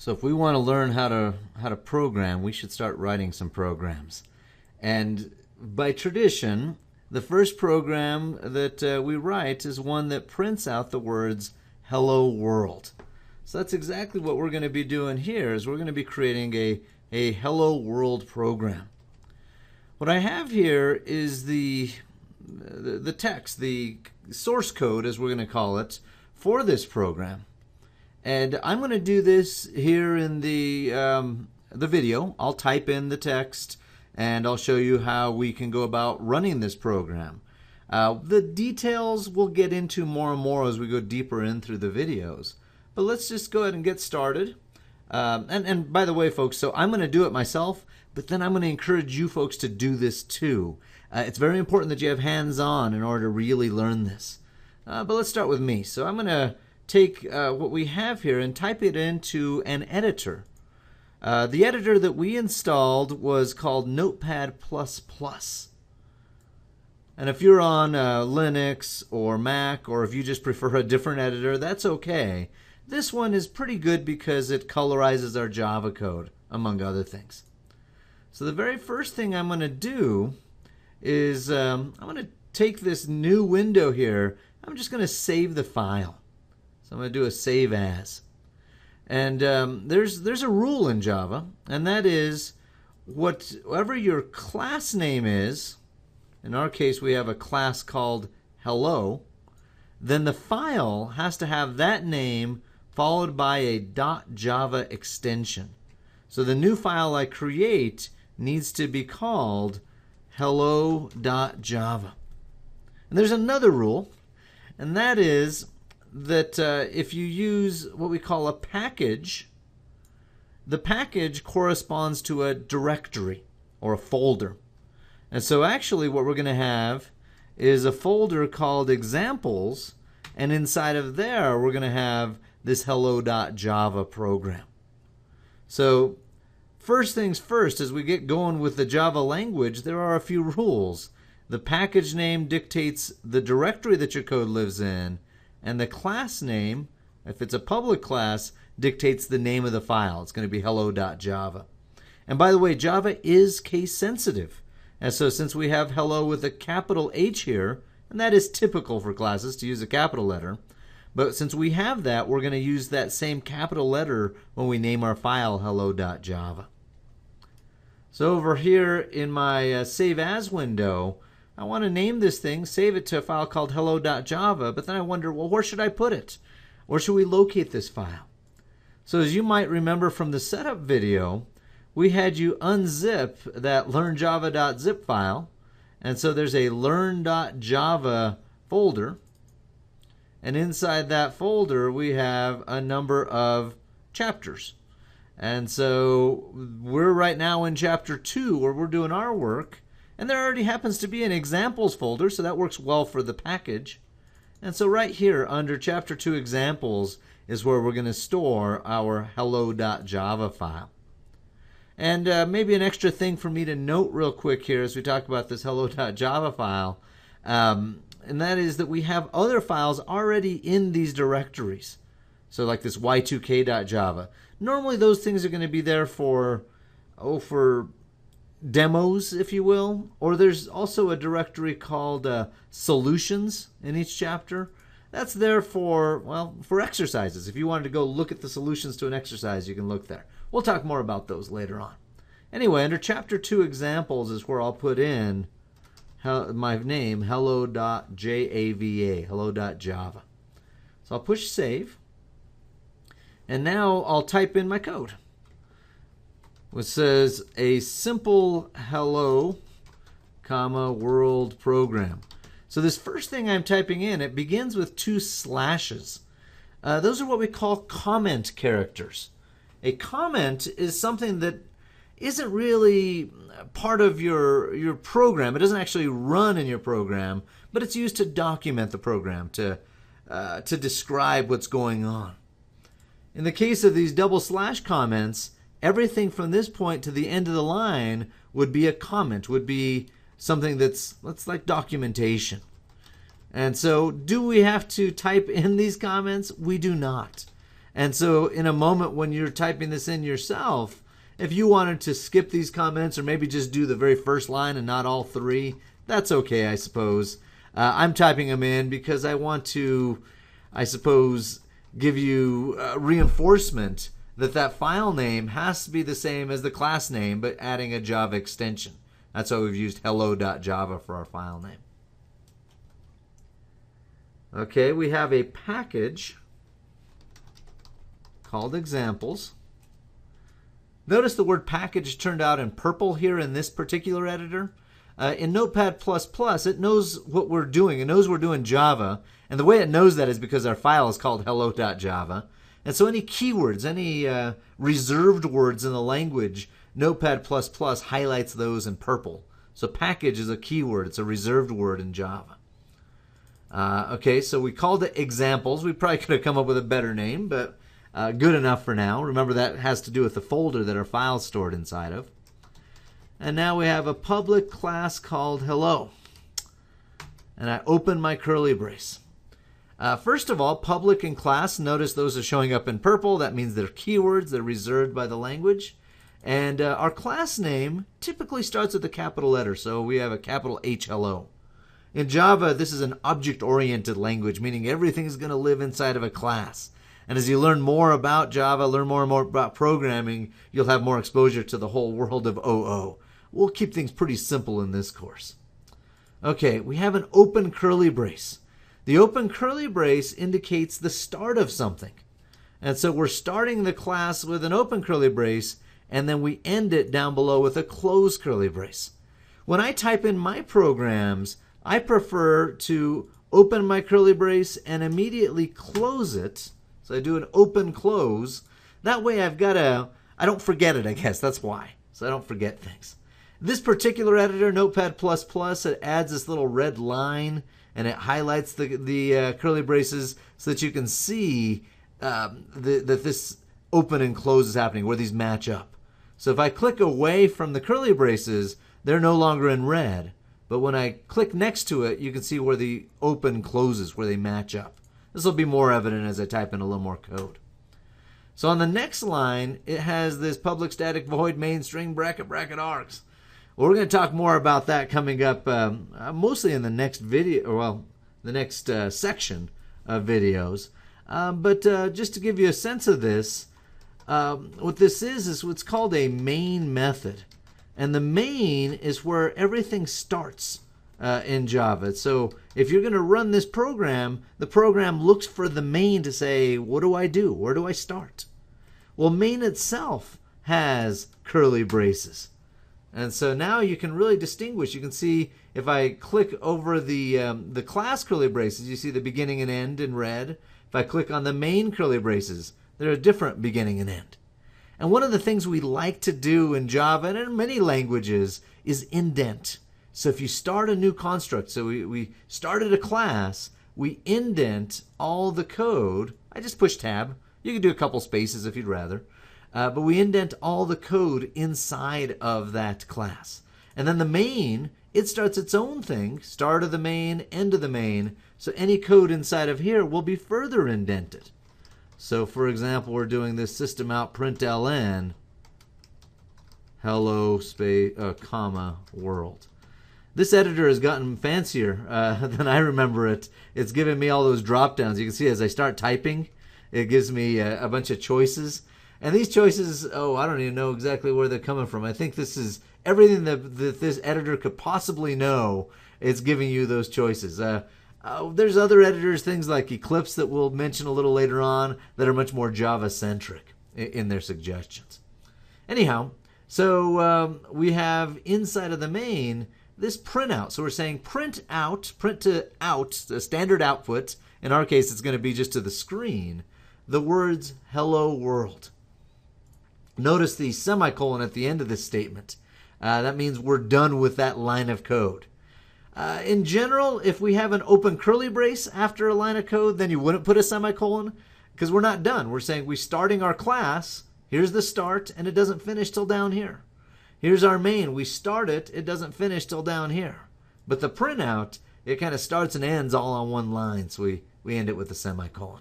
So if we want to learn how to program, we should start writing some programs. And by tradition, the first program that we write is one that prints out the words "Hello World." So that's exactly what we're going to be doing here. Is we're going to be creating a Hello World program. What I have here is the text, the source code, as we're going to call it, for this program. And I'm going to do this here in the video. I'll type in the text, and I'll show you how we can go about running this program. The details we'll get into more and more as we go deeper in through the videos. But let's just go ahead and get started. And by the way, folks, so I'm going to do it myself, but then I'm going to encourage you folks to do this too. It's very important that you have hands-on in order to really learn this. But let's start with me. So I'm going to take what we have here and type it into an editor. The editor that we installed was called Notepad++. And if you're on Linux or Mac, or if you just prefer a different editor, that's okay. This one is pretty good because it colorizes our Java code, among other things. So the very first thing I'm going to do is I'm going to take this new window here. I'm just going to save the file. So I'm going to do a save as. And there's a rule in Java, and that is whatever your class name is, in our case we have a class called hello, then the file has to have that name followed by a .java extension. So the new file I create needs to be called hello.java. And there's another rule, and that is that if you use what we call a package, the package corresponds to a directory or a folder. And so actually what we're going to have is a folder called examples, and inside of there we're going to have this hello.java program. So first things first, as we get going with the Java language, there are a few rules. The package name dictates the directory that your code lives in, and the class name, if it's a public class, dictates the name of the file. It's going to be hello.java. And by the way, Java is case sensitive. And so since we have hello with a capital H here, and that is typical for classes to use a capital letter, but since we have that, we're going to use that same capital letter when we name our file hello.java. So over here in my Save As window, I want to name this thing, save it to a file called hello.java, but then I wonder, well, where should I put it? Where should we locate this file? So as you might remember from the setup video, we had you unzip that learnjava.zip file, and so there's a learn.java folder, and inside that folder we have a number of chapters. And so we're right now in chapter 2 where we're doing our work, and there already happens to be an examples folder, so that works well for the package. And so right here under chapter 2 examples is where we're going to store our hello.java file. And maybe an extra thing for me to note real quick here as we talk about this hello.java file, and that is that we have other files already in these directories. So like this y2k.java. Normally those things are going to be there for demos, if you will. Or there's also a directory called solutions in each chapter. That's there for exercises. If you wanted to go look at the solutions to an exercise, you can look there. We'll talk more about those later on. Anyway, under chapter 2 examples is where I'll put in my name, hello.java, hello.java. So I'll push save. And now I'll type in my code, which says a simple hello, world program. So this first thing I'm typing in, it begins with 2 slashes. Those are what we call comment characters. A comment is something that isn't really part of your program. It doesn't actually run in your program, but it's used to document the program, to describe what's going on. In the case of these double slash comments, everything from this point to the end of the line would be a comment, would be something that's like documentation. And so do we have to type in these comments? We do not. And so in a moment when you're typing this in yourself, if you wanted to skip these comments or maybe just do the very first line and not all three, that's okay, I suppose. I'm typing them in because I want to, I suppose, give you reinforcement that that file name has to be the same as the class name, but adding a Java extension. That's why we've used hello.java for our file name. Okay, we have a package called examples. Notice the word package turned out in purple here in this particular editor. In Notepad++, it knows what we're doing. It knows we're doing Java. And the way it knows that is because our file is called hello.java. And so any keywords, any reserved words in the language, Notepad++ highlights those in purple. So package is a keyword. It's a reserved word in Java. Okay, so we called it examples. We probably could have come up with a better name, but good enough for now. Remember, that has to do with the folder that our file is stored inside of. And now we have a public class called hello. And I open my curly brace. First of all, public and class, notice those are showing up in purple. That means they're keywords. They're reserved by the language. And our class name typically starts with a capital letter. So we have a capital H, hello. In Java, this is an object-oriented language, meaning everything is going to live inside of a class. And as you learn more about Java, learn more and more about programming, you'll have more exposure to the whole world of OO. We'll keep things pretty simple in this course. Okay, we have an open curly brace. The open curly brace indicates the start of something. And so we're starting the class with an open curly brace, and then we end it down below with a closed curly brace. When I type in my programs, I prefer to open my curly brace and immediately close it. So I do an open close. That way I don't forget it, I guess. That's why. So I don't forget things. This particular editor, Notepad++, it adds this little red line and it highlights the curly braces so that you can see that this open and close is happening, where these match up. So if I click away from the curly braces, they're no longer in red. But when I click next to it, you can see where the open closes, where they match up. This will be more evident as I type in a little more code. So on the next line, it has this public static void main string bracket args. Well, we're going to talk more about that coming up mostly in the next video, well, the next section of videos. But just to give you a sense of this, what this is what's called a main method. And the main is where everything starts in Java. So if you're going to run this program, the program looks for the main to say, what do I do? Where do I start? Well, main itself has curly braces. And so now you can really distinguish. You can see if I click over the class curly braces, you see the beginning and end in red. If I click on the main curly braces, they're a different beginning and end. And one of the things we like to do in Java and in many languages is indent. So if you start a new construct, so we started a class, we indent all the code. I just push tab. You can do a couple spaces if you'd rather. But we indent all the code inside of that class. And then the main, it starts its own thing, start of the main, end of the main. So any code inside of here will be further indented. So for example, we're doing this system out println hello space comma world. This editor has gotten fancier than I remember it. It's giving me all those drop downs. You can see as I start typing, it gives me a bunch of choices. And these choices, I don't even know exactly where they're coming from. I think this is everything that this editor could possibly know. It's giving you those choices. There's other editors, things like Eclipse that we'll mention a little later on, that are much more Java-centric in their suggestions. Anyhow, so we have inside of the main this printout. So we're saying print to out, the standard output. In our case, it's going to be just to the screen, the words hello world. Notice the semicolon at the end of this statement. That means we're done with that line of code. In general, if we have an open curly brace after a line of code, then you wouldn't put a semicolon because we're not done. We're saying we're starting our class. Here's the start, and it doesn't finish till down here. Here's our main. We start it. It doesn't finish till down here. But the printout, it kind of starts and ends all on one line, so we end it with a semicolon.